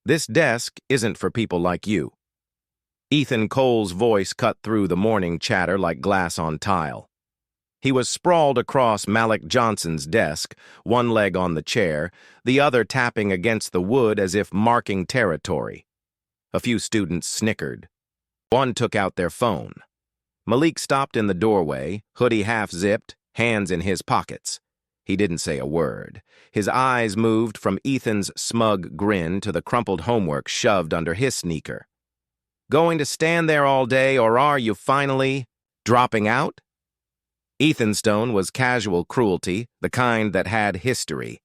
This desk isn't for people like you." Ethan Cole's voice cut through the morning chatter like glass on tile. He was sprawled across Malik Johnson's desk, one leg on the chair, the other tapping against the wood as if marking territory. A few students snickered. One took out their phone. Malik stopped in the doorway, hoodie half-zipped, hands in his pockets. He didn't say a word. His eyes moved from Ethan's smug grin to the crumpled homework shoved under his sneaker. "Going to stand there all day, or are you finally dropping out?" Ethan's tone was casual cruelty, the kind that had history.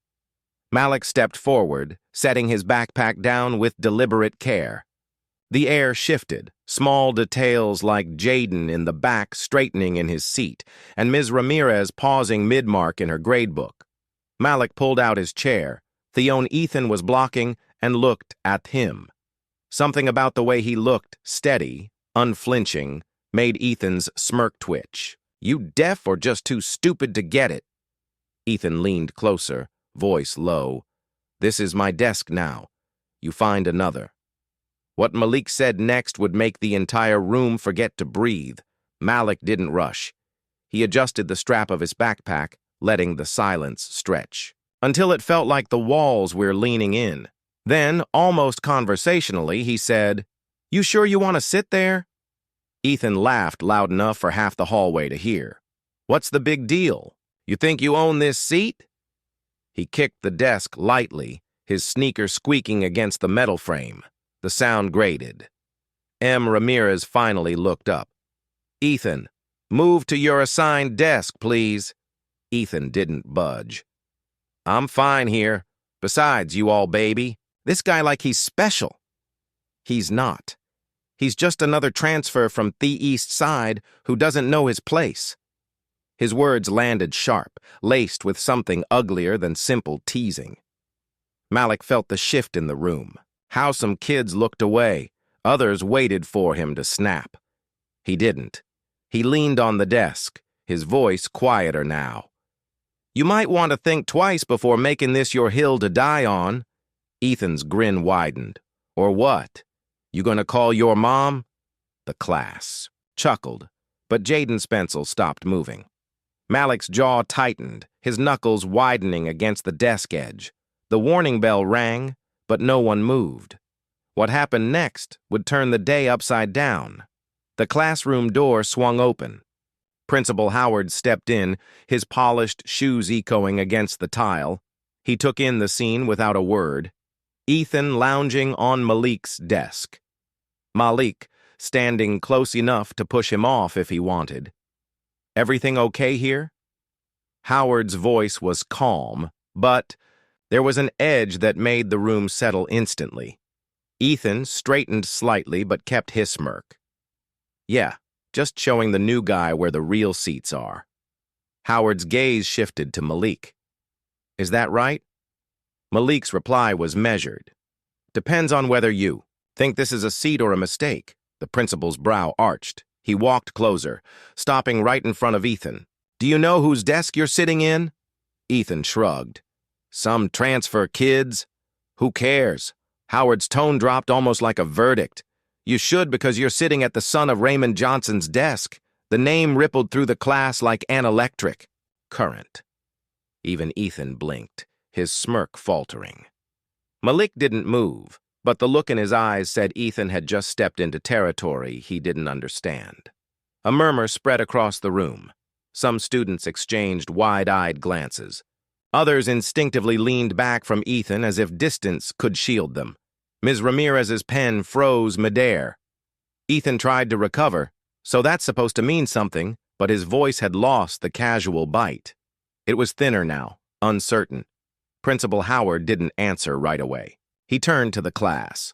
Malik stepped forward, setting his backpack down with deliberate care. The air shifted, small details like Jaden in the back straightening in his seat, and Ms. Ramirez pausing mid-mark in her gradebook. Malik pulled out his chair. Theone Ethan was blocking and looked at him. Something about the way he looked, steady, unflinching, made Ethan's smirk twitch. "You deaf or just too stupid to get it?" Ethan leaned closer, voice low. "This is my desk now. You find another." What Malik said next would make the entire room forget to breathe. Malik didn't rush. He adjusted the strap of his backpack, letting the silence stretch, until it felt like the walls were leaning in. Then, almost conversationally, he said, "You sure you want to sit there?" Ethan laughed loud enough for half the hallway to hear. "What's the big deal? You think you own this seat?" He kicked the desk lightly, his sneaker squeaking against the metal frame. The sound grated. M. Ramirez finally looked up. "Ethan, move to your assigned desk, please." Ethan didn't budge. "I'm fine here. Besides, you all baby, this guy like he's special." He's not. He's just another transfer from the East Side who doesn't know his place. His words landed sharp, laced with something uglier than simple teasing. Malik felt the shift in the room. How some kids looked away, others waited for him to snap. He didn't. He leaned on the desk, his voice quieter now. "You might want to think twice before making this your hill to die on." Ethan's grin widened. "Or what? You gonna call your mom?" The class chuckled, but Jaden Spencel stopped moving. Malik's jaw tightened, his knuckles widening against the desk edge. The warning bell rang, but no one moved. What happened next would turn the day upside down. The classroom door swung open. Principal Howard stepped in, his polished shoes echoing against the tile. He took in the scene without a word. Ethan lounging on Malik's desk. Malik standing close enough to push him off if he wanted. "Everything okay here?" Howard's voice was calm, but there was an edge that made the room settle instantly. Ethan straightened slightly but kept his smirk. "Yeah, just showing the new guy where the real seats are." Howard's gaze shifted to Malik. "Is that right?" Malik's reply was measured. "Depends on whether you think this is a seat or a mistake." The principal's brow arched. He walked closer, stopping right in front of Ethan. "Do you know whose desk you're sitting in?" Ethan shrugged. "Some transfer kids." "Who cares?" Howard's tone dropped almost like a verdict. "You should because you're sitting at the son of Raymond Johnson's desk." The name rippled through the class like an electric current. Even Ethan blinked, his smirk faltering. Malik didn't move, but the look in his eyes said Ethan had just stepped into territory he didn't understand. A murmur spread across the room. Some students exchanged wide-eyed glances. Others instinctively leaned back from Ethan as if distance could shield them. Ms. Ramirez's pen froze midair. Ethan tried to recover, so that's supposed to mean something, but his voice had lost the casual bite. It was thinner now, uncertain. Principal Howard didn't answer right away. He turned to the class.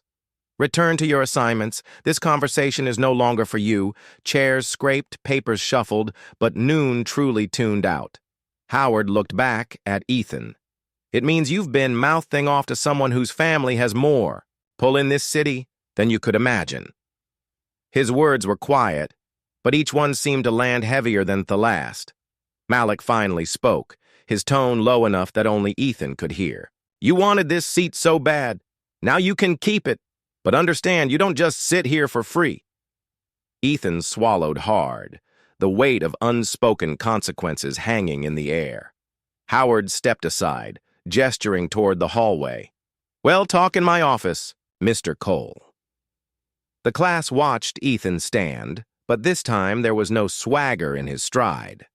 "Return to your assignments. This conversation is no longer for you." Chairs scraped, papers shuffled, but noon truly tuned out. Howard looked back at Ethan. "It means you've been mouthing off to someone whose family has more pull in this city than you could imagine." His words were quiet, but each one seemed to land heavier than the last. Malik finally spoke, his tone low enough that only Ethan could hear. "You wanted this seat so bad. Now you can keep it, but understand you don't just sit here for free. Ethan swallowed hard, the weight of unspoken consequences hanging in the air. Howard stepped aside, gesturing toward the hallway. "Well, talk in my office, Mr. Cole." The class watched Ethan stand, but this time there was no swagger in his stride.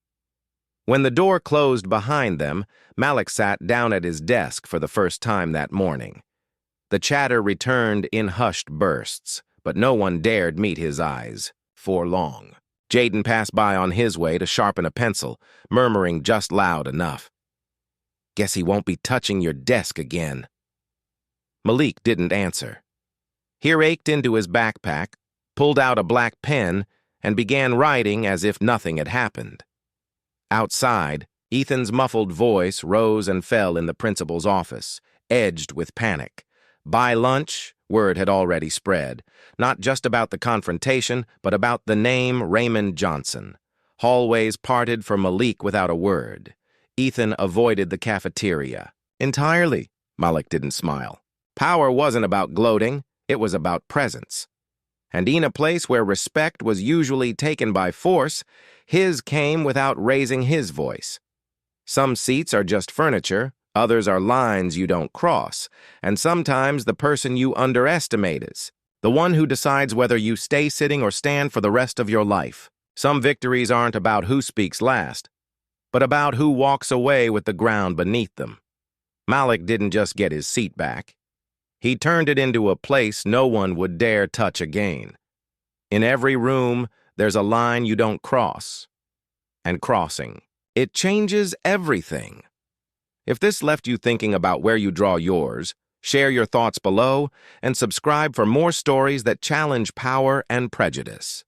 When the door closed behind them, Malik sat down at his desk for the first time that morning. The chatter returned in hushed bursts, but no one dared meet his eyes for long. Jaden passed by on his way to sharpen a pencil, murmuring just loud enough, "Guess he won't be touching your desk again." Malik didn't answer. He raked into his backpack, pulled out a black pen, and began writing as if nothing had happened. Outside, Ethan's muffled voice rose and fell in the principal's office, edged with panic. By lunch, word had already spread, not just about the confrontation, but about the name Raymond Johnson. Hallways parted for Malik without a word. Ethan avoided the cafeteria. Entirely. Malik didn't smile. Power wasn't about gloating, it was about presence. And in a place where respect was usually taken by force, his came without raising his voice. Some seats are just furniture, others are lines you don't cross, and sometimes the person you underestimate is the one who decides whether you stay sitting or stand for the rest of your life. Some victories aren't about who speaks last, but about who walks away with the ground beneath them. Malik didn't just get his seat back. He turned it into a place no one would dare touch again. In every room, there's a line you don't cross. And crossing, it changes everything. If this left you thinking about where you draw yours, share your thoughts below and subscribe for more stories that challenge power and prejudice.